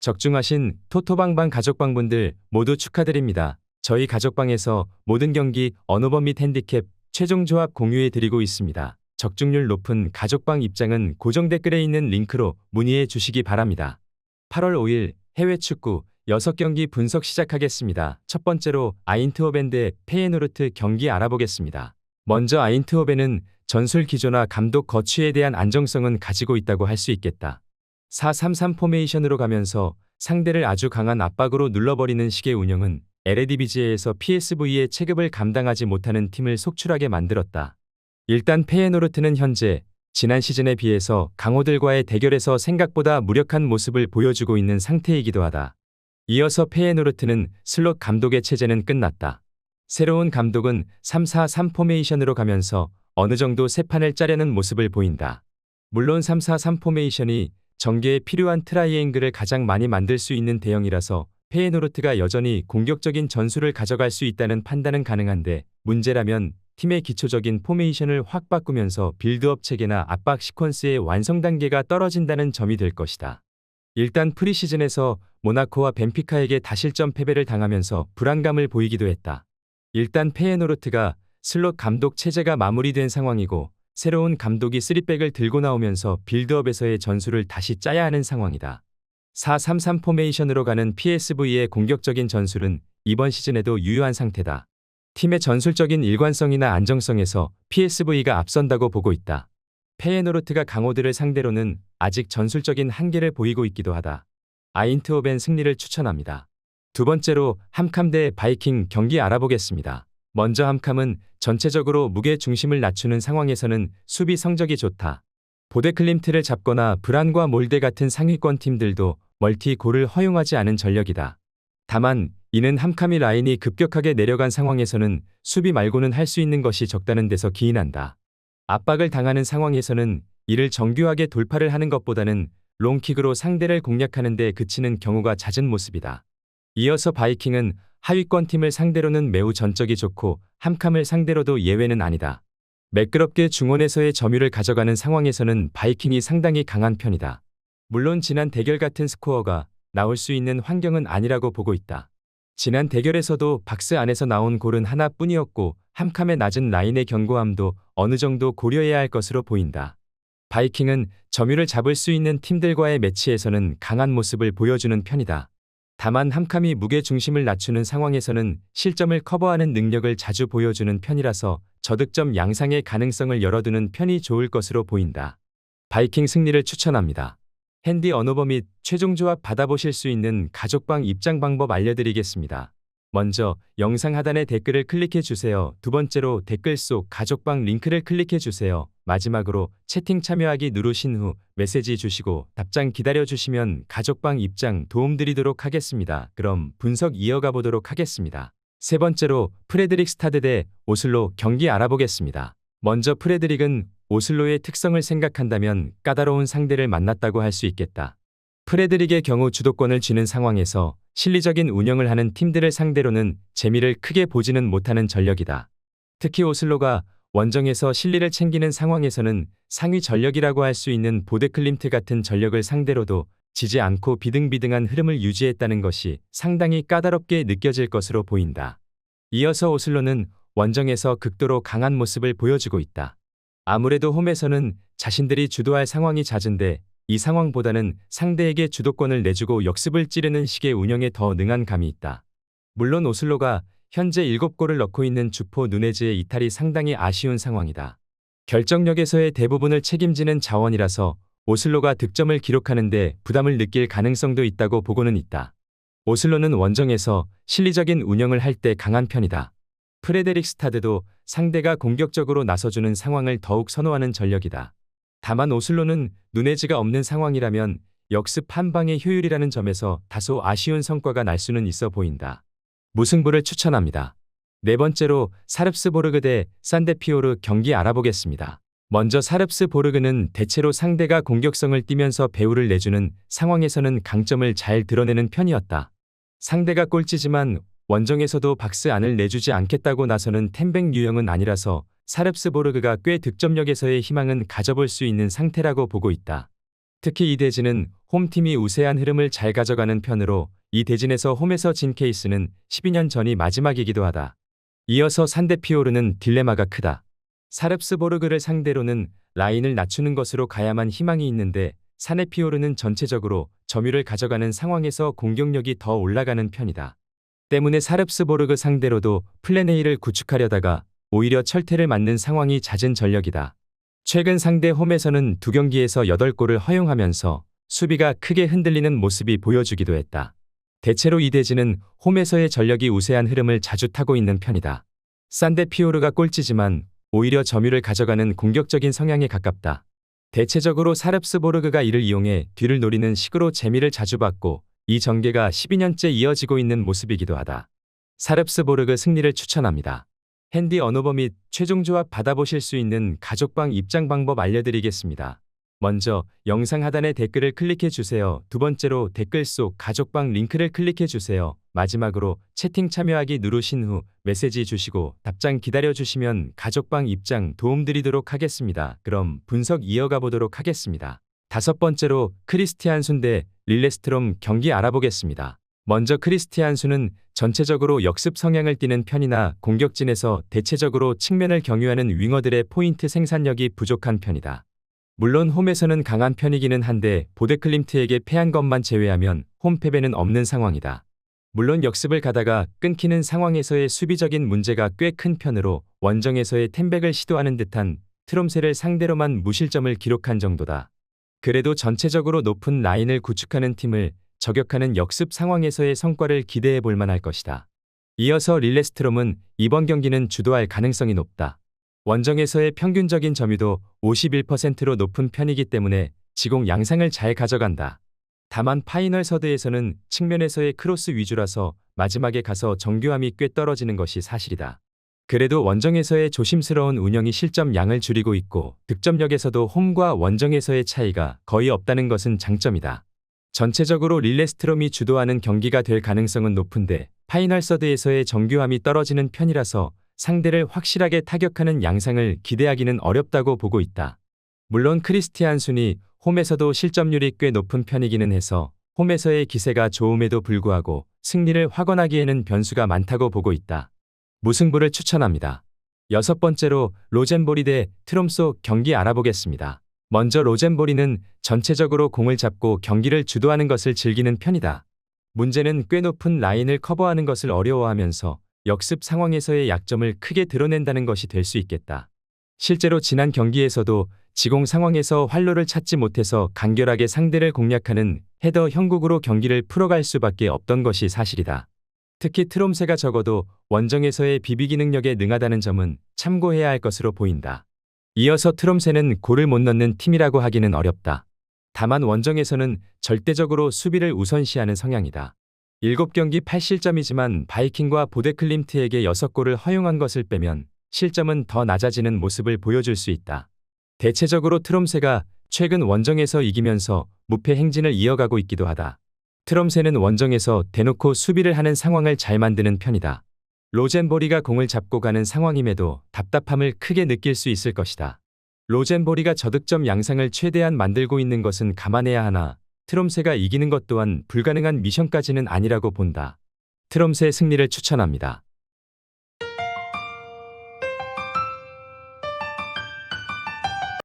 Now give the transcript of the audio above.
적중하신 토토방방 가족방분들 모두 축하드립니다. 저희 가족방에서 모든 경기 언어번 및 핸디캡 최종 조합 공유해 드리고 있습니다. 적중률 높은 가족방 입장은 고정 댓글에 있는 링크로 문의해 주시기 바랍니다. 8월 5일 해외 축구 6경기 분석 시작하겠습니다. 첫 번째로 아인트호벤 대 페예노르트 경기 알아보겠습니다. 먼저 아인트호벤은 전술 기조나 감독 거취에 대한 안정성은 가지고 있다고 할 수 있겠다. 4-3-3 포메이션으로 가면서 상대를 아주 강한 압박으로 눌러버리는 식의 운영은 에레디비지에서 PSV의 체급을 감당하지 못하는 팀을 속출하게 만들었다. 일단 페예노르트는 현재 지난 시즌에 비해서 강호들과의 대결에서 생각보다 무력한 모습을 보여주고 있는 상태이기도 하다. 이어서 페예노르트는 슬롯 감독의 체제는 끝났다. 새로운 감독은 3-4-3 포메이션으로 가면서 어느 정도 새 판을 짜려는 모습을 보인다. 물론 3-4-3 포메이션이 전개에 필요한 트라이앵글을 가장 많이 만들 수 있는 대형이라서 페예노르트가 여전히 공격적인 전술을 가져갈 수 있다는 판단은 가능한데, 문제라면 팀의 기초적인 포메이션을 확 바꾸면서 빌드업 체계나 압박 시퀀스의 완성 단계가 떨어진다는 점이 될 것이다. 일단 프리시즌에서 모나코와 벤피카에게 다실점 패배를 당하면서 불안감을 보이기도 했다. 일단 페예노르트가 슬롯 감독 체제가 마무리된 상황이고 새로운 감독이 3백을 들고 나오면서 빌드업에서의 전술을 다시 짜야 하는 상황이다. 4-3-3 포메이션으로 가는 PSV의 공격적인 전술은 이번 시즌에도 유효한 상태다. 팀의 전술적인 일관성이나 안정성에서 PSV가 앞선다고 보고 있다. 페예노르트가 강호들을 상대로는 아직 전술적인 한계를 보이고 있기도 하다. 아인트호벤 승리를 추천합니다. 두 번째로 함캄 대 바이킹 경기 알아보겠습니다. 먼저 함캄은 전체적으로 무게 중심을 낮추는 상황에서는 수비 성적이 좋다. 보데클림트를 잡거나 브란과 몰데 같은 상위권 팀들도 멀티골을 허용하지 않은 전력이다. 다만 이는 함캄이 라인이 급격하게 내려간 상황에서는 수비 말고는 할 수 있는 것이 적다는 데서 기인한다. 압박을 당하는 상황에서는 이를 정교하게 돌파를 하는 것보다는 롱킥으로 상대를 공략하는 데 그치는 경우가 잦은 모습이다. 이어서 바이킹은 하위권 팀을 상대로는 매우 전적이 좋고 함캄을 상대로도 예외는 아니다. 매끄럽게 중원에서의 점유를 가져가는 상황에서는 바이킹이 상당히 강한 편이다. 물론 지난 대결 같은 스코어가 나올 수 있는 환경은 아니라고 보고 있다. 지난 대결에서도 박스 안에서 나온 골은 하나뿐이었고 함캄의 낮은 라인의 견고함도 어느 정도 고려해야 할 것으로 보인다. 바이킹은 점유를 잡을 수 있는 팀들과의 매치에서는 강한 모습을 보여주는 편이다. 다만 함캄이 무게 중심을 낮추는 상황에서는 실점을 커버하는 능력을 자주 보여주는 편이라서 저득점 양상의 가능성을 열어두는 편이 좋을 것으로 보인다. 바이킹 승리를 추천합니다. 핸디 언어버 및 최종 조합 받아보실 수 있는 가족방 입장 방법 알려드리겠습니다. 먼저 영상 하단의 댓글을 클릭해 주세요. 두 번째로 댓글 속 가족방 링크를 클릭해 주세요. 마지막으로 채팅 참여하기 누르신 후 메시지 주시고 답장 기다려 주시면 가족방 입장 도움드리도록 하겠습니다. 그럼 분석 이어가 보도록 하겠습니다. 세 번째로 프레드릭 스타드 대 오슬로 경기 알아보겠습니다. 먼저 프레드릭은 오슬로의 특성을 생각한다면 까다로운 상대를 만났다고 할 수 있겠다. 프레드릭의 경우 주도권을 쥐는 상황에서 실리적인 운영을 하는 팀들을 상대로는 재미를 크게 보지는 못하는 전력이다. 특히 오슬로가 원정에서 실리를 챙기는 상황에서는 상위 전력이라고 할 수 있는 보데클림트 같은 전력을 상대로도 지지 않고 비등비등한 흐름을 유지했다는 것이 상당히 까다롭게 느껴질 것으로 보인다. 이어서 오슬로는 원정에서 극도로 강한 모습을 보여주고 있다. 아무래도 홈에서는 자신들이 주도할 상황이 잦은데 이 상황보다는 상대에게 주도권을 내주고 역습을 찌르는 식의 운영에 더 능한 감이 있다. 물론 오슬로가 현재 7골을 넣고 있는 주포 누네즈의 이탈이 상당히 아쉬운 상황이다. 결정력에서의 대부분을 책임지는 자원이라서 오슬로가 득점을 기록하는데 부담을 느낄 가능성도 있다고 보고는 있다. 오슬로는 원정에서 실리적인 운영을 할 때 강한 편이다. 프레데릭 스타드도 상대가 공격적으로 나서주는 상황을 더욱 선호하는 전력이다. 다만 오슬로는 누네즈가 없는 상황이라면 역습 한 방의 효율이라는 점에서 다소 아쉬운 성과가 날 수는 있어 보인다. 무승부를 추천합니다. 네 번째로 사릅스보르그 대 산데피오르 경기 알아보겠습니다. 먼저 사릅스보르그는 대체로 상대가 공격성을 띠면서 배후를 내주는 상황에서는 강점을 잘 드러내는 편이었다. 상대가 꼴찌지만 원정에서도 박스 안을 내주지 않겠다고 나서는 템백 유형은 아니라서 사릅스보르그가 꽤 득점력에서의 희망은 가져볼 수 있는 상태라고 보고 있다. 특히 이 대진은 홈팀이 우세한 흐름을 잘 가져가는 편으로 이 대진에서 홈에서 진 케이스는 12년 전이 마지막이기도 하다. 이어서 산데피오르는 딜레마가 크다. 사릅스보르그를 상대로는 라인을 낮추는 것으로 가야만 희망이 있는데 산데피오르는 전체적으로 점유를 가져가는 상황에서 공격력이 더 올라가는 편이다. 때문에 사릅스보르그 상대로도 플랜 A를 구축하려다가 오히려 철퇴를 맞는 상황이 잦은 전력이다. 최근 상대 홈에서는 2경기에서 8골을 허용하면서 수비가 크게 흔들리는 모습이 보여주기도 했다. 대체로 이 대진은 홈에서의 전력이 우세한 흐름을 자주 타고 있는 편이다. 산데피오르가 꼴찌지만 오히려 점유를 가져가는 공격적인 성향에 가깝다. 대체적으로 사릅스보르그가 이를 이용해 뒤를 노리는 식으로 재미를 자주 받고 이 전개가 12년째 이어지고 있는 모습이기도 하다. 사릅스보르그 승리를 추천합니다. 핸디 언어버 및 최종 조합 받아보실 수 있는 가족방 입장 방법 알려드리겠습니다. 먼저 영상 하단에 댓글을 클릭해 주세요. 두 번째로 댓글 속 가족방 링크를 클릭해 주세요. 마지막으로 채팅 참여하기 누르신 후 메시지 주시고 답장 기다려 주시면 가족방 입장 도움드리도록 하겠습니다. 그럼 분석 이어가 보도록 하겠습니다. 다섯 번째로 크리스티안순 대 릴레스트롬 경기 알아보겠습니다. 먼저 크리스티안순은 전체적으로 역습 성향을 띠는 편이나 공격진에서 대체적으로 측면을 경유하는 윙어들의 포인트 생산력이 부족한 편이다. 물론 홈에서는 강한 편이기는 한데 보데클림트에게 패한 것만 제외하면 홈 패배는 없는 상황이다. 물론 역습을 가다가 끊기는 상황에서의 수비적인 문제가 꽤 큰 편으로 원정에서의 템백을 시도하는 듯한 트롬세를 상대로만 무실점을 기록한 정도다. 그래도 전체적으로 높은 라인을 구축하는 팀을 저격하는 역습 상황에서의 성과를 기대해 볼 만할 것이다. 이어서 릴레스트롬은 이번 경기는 주도할 가능성이 높다. 원정에서의 평균적인 점유도 51%로 높은 편이기 때문에 지공 양상을 잘 가져간다. 다만 파이널 서드에서는 측면에서의 크로스 위주라서 마지막에 가서 정교함이 꽤 떨어지는 것이 사실이다. 그래도 원정에서의 조심스러운 운영이 실점 양을 줄이고 있고 득점력에서도 홈과 원정에서의 차이가 거의 없다는 것은 장점이다. 전체적으로 릴레스트롬이 주도하는 경기가 될 가능성은 높은데 파이널 서드에서의 정교함이 떨어지는 편이라서 상대를 확실하게 타격하는 양상을 기대하기는 어렵다고 보고 있다. 물론 크리스티안순이 홈에서도 실점률이 꽤 높은 편이기는 해서 홈에서의 기세가 좋음에도 불구하고 승리를 확언하기에는 변수가 많다고 보고 있다. 무승부를 추천합니다. 여섯 번째로 로젠보리 대 트롬소 경기 알아보겠습니다. 먼저 로젠보리는 전체적으로 공을 잡고 경기를 주도하는 것을 즐기는 편이다. 문제는 꽤 높은 라인을 커버하는 것을 어려워하면서 역습 상황에서의 약점을 크게 드러낸다는 것이 될 수 있겠다. 실제로 지난 경기에서도 지공 상황에서 활로를 찾지 못해서 간결하게 상대를 공략하는 헤더 형국으로 경기를 풀어갈 수밖에 없던 것이 사실이다. 특히 트롬세가 적어도 원정에서의 비비기 능력에 능하다는 점은 참고해야 할 것으로 보인다. 이어서 트롬세는 골을 못 넣는 팀이라고 하기는 어렵다. 다만 원정에서는 절대적으로 수비를 우선시하는 성향이다. 7경기 8실점이지만 바이킹과 보데클림트에게 6골을 허용한 것을 빼면 실점은 더 낮아지는 모습을 보여줄 수 있다. 대체적으로 트롬세가 최근 원정에서 이기면서 무패 행진을 이어가고 있기도 하다. 트롬세는 원정에서 대놓고 수비를 하는 상황을 잘 만드는 편이다. 로젠보리가 공을 잡고 가는 상황임에도 답답함을 크게 느낄 수 있을 것이다. 로젠보리가 저득점 양상을 최대한 만들고 있는 것은 감안해야 하나 트롬세가 이기는 것 또한 불가능한 미션까지는 아니라고 본다. 트롬세 승리를 추천합니다.